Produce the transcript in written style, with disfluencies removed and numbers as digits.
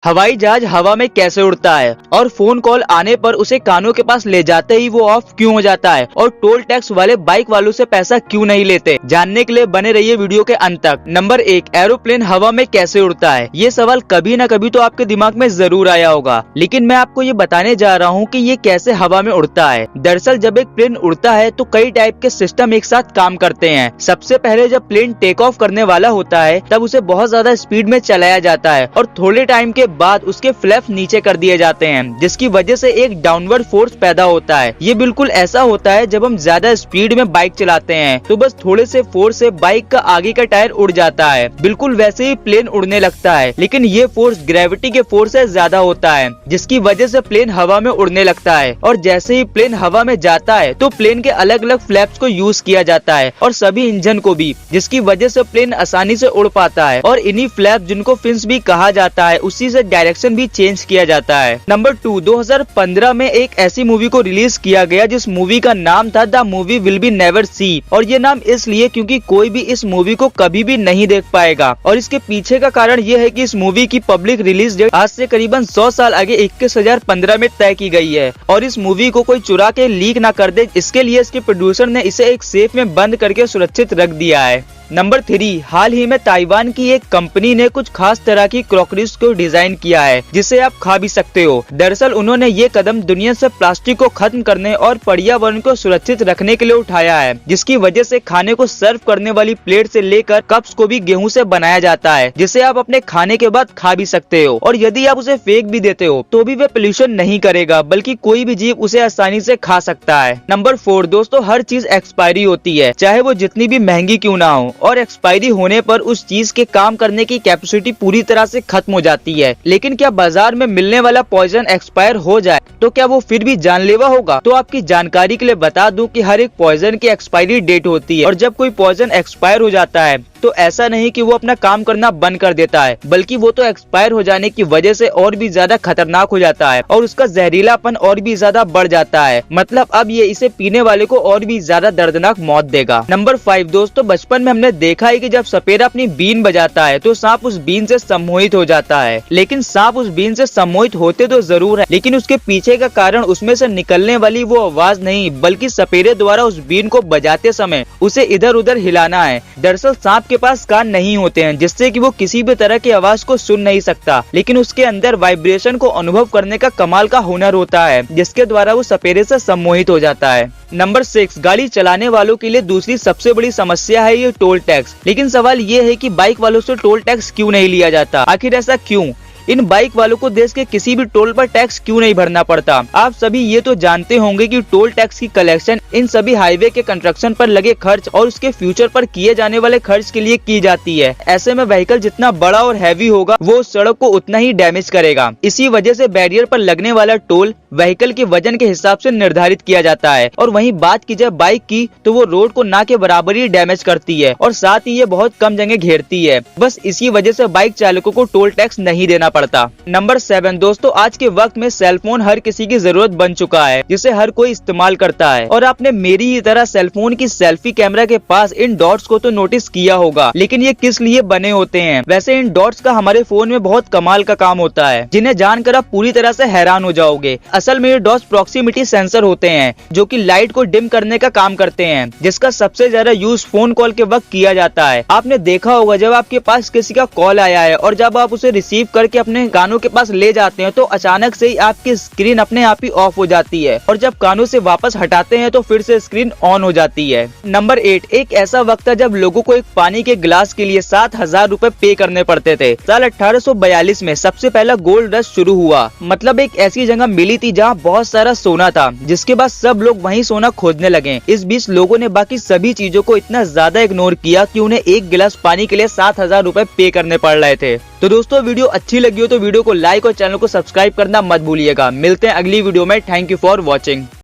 हवाई जहाज हवा में कैसे उड़ता है और फोन कॉल आने पर उसे कानों के पास ले जाते ही वो ऑफ क्यों हो जाता है और टोल टैक्स वाले बाइक वालों से पैसा क्यों नहीं लेते, जानने के लिए बने रहिए वीडियो के अंत तक। नंबर 1, एरोप्लेन हवा में कैसे उड़ता है। ये सवाल कभी न कभी तो आपके दिमाग में जरूर आया होगा, लेकिन मैं आपको ये बताने जा रहा हूँ कि ये कैसे हवा में उड़ता है। दरअसल जब एक प्लेन उड़ता है तो कई टाइप के सिस्टम एक साथ काम करते हैं। सबसे पहले जब प्लेन टेक ऑफ करने वाला होता है तब उसे बहुत ज्यादा स्पीड में चलाया जाता है और थोड़े टाइम के बाद उसके फ्लैप्स नीचे कर दिए जाते हैं, जिसकी वजह से एक डाउनवर्ड फोर्स पैदा होता है। ये बिल्कुल ऐसा होता है जब हम ज्यादा स्पीड में बाइक चलाते हैं तो बस थोड़े से फोर्स से बाइक का आगे का टायर उड़ जाता है। बिल्कुल वैसे ही प्लेन उड़ने लगता है, लेकिन ये फोर्स ग्रेविटी के फोर्स से ज्यादा होता है, जिसकी वजह से प्लेन हवा में उड़ने लगता है। और जैसे ही प्लेन हवा में जाता है तो प्लेन के अलग अलग फ्लैप्स को यूज किया जाता है और सभी इंजन को भी, जिसकी वजह से प्लेन आसानी से उड़ पाता है। और इन्हीं फ्लैप जिनको फिन्स भी कहा जाता है उसी से डायरेक्शन भी चेंज किया जाता है। नंबर 2, 2015 में एक ऐसी मूवी को रिलीज किया गया जिस मूवी का नाम था the movie will be never see. और ये नाम इसलिए क्योंकि कोई भी इस मूवी को कभी भी नहीं देख पाएगा, और इसके पीछे का कारण ये है कि इस मूवी की पब्लिक रिलीज डेट आज से करीबन 100 साल आगे 21,015 में तय की गई है और इस मूवी को कोई चुरा के लीक ना कर दे, इसके लिए इसके प्रोड्यूसर ने इसे एक सेफ में बंद करके सुरक्षित रख दिया है। नंबर 3, हाल ही में ताइवान की एक कंपनी ने कुछ खास तरह की क्रॉकरीज को डिजाइन किया है जिसे आप खा भी सकते हो। दरअसल उन्होंने ये कदम दुनिया से प्लास्टिक को खत्म करने और पर्यावरण को सुरक्षित रखने के लिए उठाया है, जिसकी वजह से खाने को सर्व करने वाली प्लेट से लेकर कप्स को भी गेहूं से बनाया जाता है, जिसे आप अपने खाने के बाद खा भी सकते हो। और यदि आप उसे फेंक भी देते हो तो भी वे पोल्यूशन नहीं करेगा, बल्कि कोई भी जीव उसे आसानी से खा सकता है। नंबर 4, दोस्तों हर चीज एक्सपायरी होती है, चाहे वो जितनी भी महंगी क्यों ना हो, और एक्सपायरी होने पर उस चीज के काम करने की कैपेसिटी पूरी तरह से खत्म हो जाती है। लेकिन क्या बाजार में मिलने वाला पॉइजन एक्सपायर हो जाए तो क्या वो फिर भी जानलेवा होगा? तो आपकी जानकारी के लिए बता दूं कि हर एक पॉइजन की एक्सपायरी डेट होती है, और जब कोई पॉइजन एक्सपायर हो जाता है तो ऐसा नहीं कि वो अपना काम करना बंद कर देता है, बल्कि वो तो एक्सपायर हो जाने की वजह से और भी ज्यादा खतरनाक हो जाता है और उसका जहरीलापन और भी ज्यादा बढ़ जाता है। मतलब अब ये इसे पीने वाले को और भी ज्यादा दर्दनाक मौत देगा। नंबर 5, दोस्तों बचपन में हमने देखा है कि जब सपेरा अपनी बीन बजाता है तो सांप उस बीन से सम्मोहित हो जाता है। लेकिन सांप उस बीन से सम्मोहित होते तो जरूर है, लेकिन उसके पीछे का कारण उसमें से निकलने वाली वो आवाज नहीं, बल्कि सपेरे द्वारा उस बीन को बजाते समय उसे इधर उधर हिलाना है। दरअसल सांप के पास कान नहीं होते हैं, जिससे कि वो किसी भी तरह की आवाज को सुन नहीं सकता, लेकिन उसके अंदर वाइब्रेशन को अनुभव करने का कमाल का हुनर होता है, जिसके द्वारा वो सपेरे से सम्मोहित हो जाता है। नंबर 6, गाड़ी चलाने वालों के लिए दूसरी सबसे बड़ी समस्या है ये टोल टैक्स। लेकिन सवाल ये है कि बाइक वालों से टोल टैक्स क्यों नहीं लिया जाता? आखिर ऐसा क्यों? इन बाइक वालों को देश के किसी भी टोल पर टैक्स क्यों नहीं भरना पड़ता? आप सभी ये तो जानते होंगे कि टोल टैक्स की कलेक्शन इन सभी हाईवे के कंस्ट्रक्शन पर लगे खर्च और उसके फ्यूचर पर किए जाने वाले खर्च के लिए की जाती है। ऐसे में व्हीकल जितना बड़ा और हैवी होगा वो सड़क को उतना ही डैमेज करेगा। इसी वजह से बैरियर पर लगने वाला टोल व्हीकल के वजन के हिसाब से निर्धारित किया जाता है, और वहीं बात की जाए बाइक की तो वो रोड को ना के बराबर ही डैमेज करती है और साथ ही ये बहुत कम जगह घेरती है। बस इसी वजह से बाइक चालकों को टोल टैक्स नहीं देना पड़ता। नंबर 7, दोस्तों आज के वक्त में सेलफोन हर किसी की जरूरत बन चुका है, जिसे हर कोई इस्तेमाल करता है। और आपने मेरी ही तरह सेलफोन की सेल्फी कैमरा के पास इन डॉट्स को तो नोटिस किया होगा, लेकिन ये किस लिए बने होते हैं? वैसे इन डॉट्स का हमारे फोन में बहुत कमाल का काम होता है, जिन्हें जानकर आप पूरी तरह से हैरान हो जाओगे। असल में ये डॉट्स प्रॉक्सिमिटी सेंसर होते हैं जो कि लाइट को डिम करने का काम करते हैं, जिसका सबसे ज्यादा यूज फोन कॉल के वक्त किया जाता है। आपने देखा होगा जब आपके पास किसी का कॉल आया है और जब आप उसे रिसीव करके अपने कानों के पास ले जाते हैं तो अचानक से ही आपकी स्क्रीन अपने आप ही ऑफ हो जाती है, और जब कानों से वापस हटाते हैं तो फिर से स्क्रीन ऑन हो जाती है। नंबर 8, एक ऐसा वक्त था जब लोगों को एक पानी के गिलास के लिए 7,000 रुपए पे करने पड़ते थे। साल 1842 में सबसे पहला गोल्ड रश शुरू हुआ। मतलब एक ऐसी जगह मिली थी जहाँ बहुत सारा सोना था, जिसके बाद सब लोग वहीं सोना खोजने लगे। इस बीच लोगों ने बाकी सभी चीजों को इतना ज्यादा इग्नोर किया कि उन्हें एक गिलास पानी के लिए 7,000 रुपए पे करने पड़ रहे थे। तो दोस्तों वीडियो अच्छी लगी हो तो वीडियो को लाइक और चैनल को सब्सक्राइब करना मत भूलिएगा। मिलते हैं अगली वीडियो में। Thank you for watching.